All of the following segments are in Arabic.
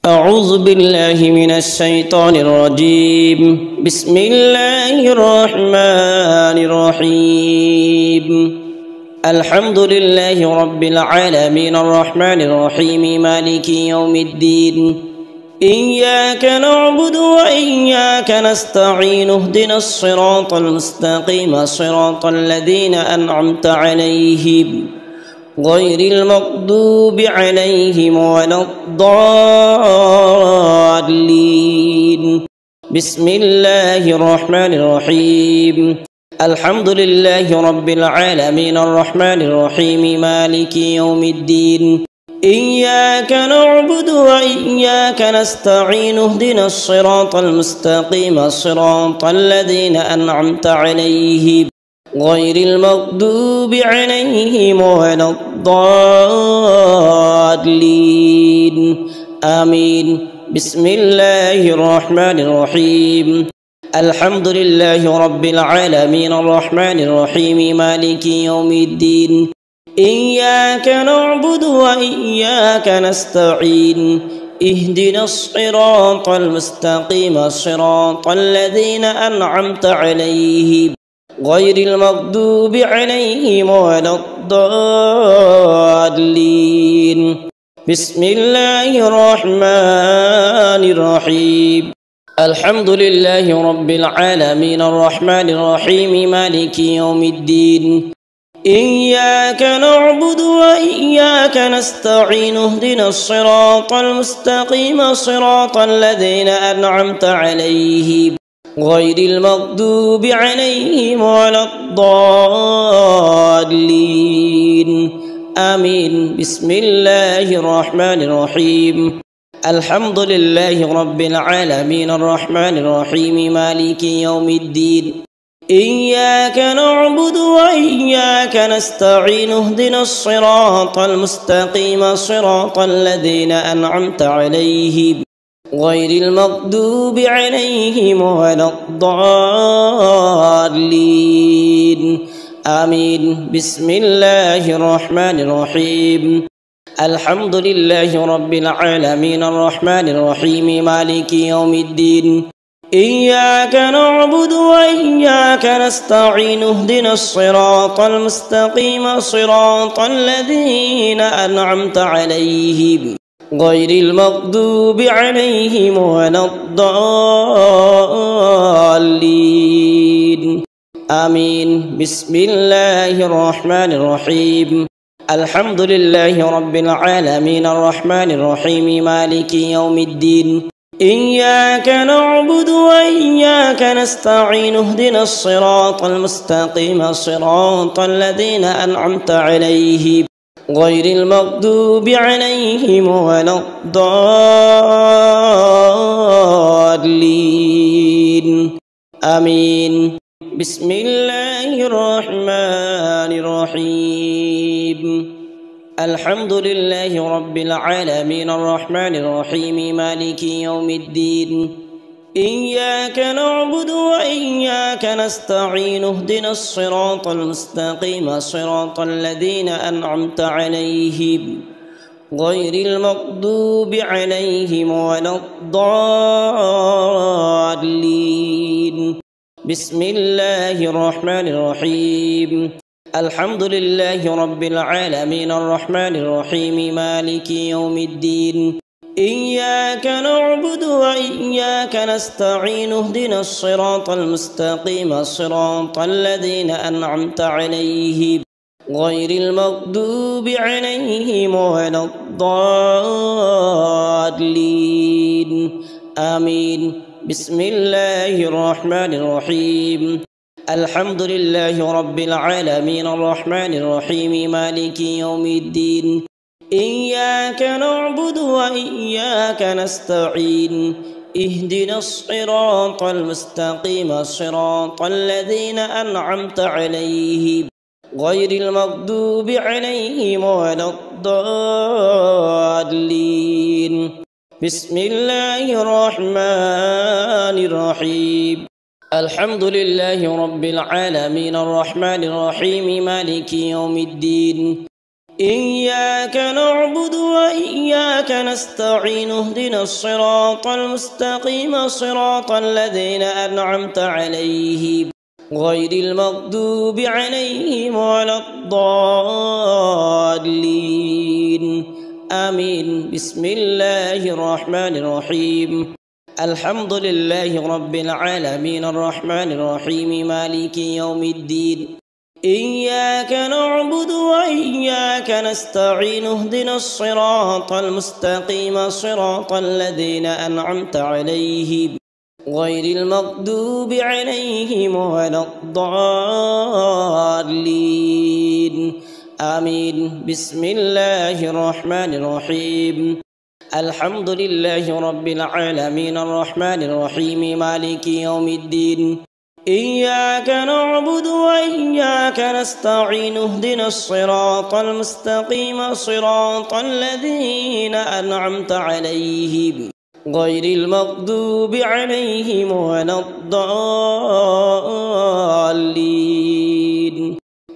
أعوذ بالله من الشيطان الرجيم. بسم الله الرحمن الرحيم. الحمد لله رب العالمين الرحمن الرحيم مالك يوم الدين. إياك نعبد وإياك نستعين اهدنا الصراط المستقيم صراط الذين أنعمت عليهم غير المغضوب عليهم ولا الضالين. بسم الله الرحمن الرحيم. الحمد لله رب العالمين الرحمن الرحيم مالك يوم الدين. إياك نعبد وإياك نستعين اهدنا الصراط المستقيم صراط الذين أنعمت عليهم غير المغضوب عليهم ولا الضالين. آمين. بسم الله الرحمن الرحيم. الحمد لله رب العالمين الرحمن الرحيم مالك يوم الدين. إياك نعبد وإياك نستعين اهدنا الصراط المستقيم صراط الذين أنعمت عليهم غير المغضوب عليهم ولا الضالين. بسم الله الرحمن الرحيم. الحمد لله رب العالمين الرحمن الرحيم مالك يوم الدين. إياك نعبد وإياك نستعين اهدنا الصراط المستقيم صراط الذين أنعمت عليهم غير المغضوب عليهم ولا الضالين. آمين. بسم الله الرحمن الرحيم. الحمد لله رب العالمين الرحمن الرحيم مالك يوم الدين. إياك نعبد وإياك نستعين اهدنا الصراط المستقيم صراط الذين أنعمت عليهم غير المغضوب عليهم ولا الضالين. آمين. بسم الله الرحمن الرحيم. الحمد لله رب العالمين الرحمن الرحيم مالك يوم الدين. إياك نعبد وإياك نستعين اهدنا الصراط المستقيم صراط الذين أنعمت عليهم غير المغضوب عليهم ولا الضالين. آمين. بسم الله الرحمن الرحيم. الحمد لله رب العالمين الرحمن الرحيم مالك يوم الدين. إياك نعبد وإياك نستعين اهدنا الصراط المستقيم صراط الذين أنعمت عليهم غير المغضوب عليهم ولا الضالين. آمين. بسم الله الرحمن الرحيم. الحمد لله رب العالمين الرحمن الرحيم مالك يوم الدين. إياك نعبد وإياك نستعين اهدنا الصراط المستقيم صراط الذين أنعمت عليهم غير المغضوب عليهم ولا الضالين. بسم الله الرحمن الرحيم. الحمد لله رب العالمين الرحمن الرحيم مالك يوم الدين. إياك نعبد وإياك نستعين اهدنا الصراط المستقيم صراط الذين أنعمت عليهم غير المغضوب عليهم ولا الضالين. آمين. بسم الله الرحمن الرحيم. الحمد لله رب العالمين الرحمن الرحيم مالك يوم الدين. إياك نعبد وإياك نستعين اهدنا الصراط المستقيم صراط الذين أنعمت عليهم غير المغضوب عليهم ولا الضالين. بسم الله الرحمن الرحيم. الحمد لله رب العالمين الرحمن الرحيم مالك يوم الدين. إياك نعبد وإياك نستعين اهدنا الصراط المستقيم صراط الذين أنعمت عليهم غير المغضوب عليهم ولا الضالين آمين. بسم الله الرحمن الرحيم. الحمد لله رب العالمين الرحمن الرحيم مالك يوم الدين. إياك نعبد وإياك نستعين اهدنا الصراط المستقيم صراط الذين أنعمت عليهم غير المغضوب عليهم ولا الضالين آمين. بسم الله الرحمن الرحيم. الحمد لله رب العالمين الرحمن الرحيم مالك يوم الدين. إياك نعبد وإياك نستعين اهدنا الصراط المستقيم صراط الذين أنعمت عليهم غير المغضوب عليهم ولا الضالين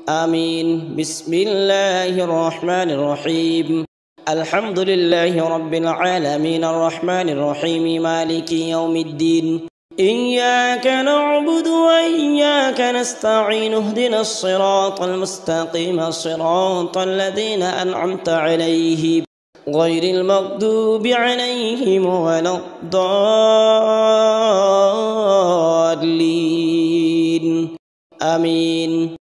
آمين. بسم الله الرحمن الرحيم. الحمد لله رب العالمين الرحمن الرحيم مالك يوم الدين. إياك نعبد وإياك نستعين اهدنا الصراط المستقيم صراط الذين أنعمت عليهم غير المغضوب عليهم ولا الضالين آمين.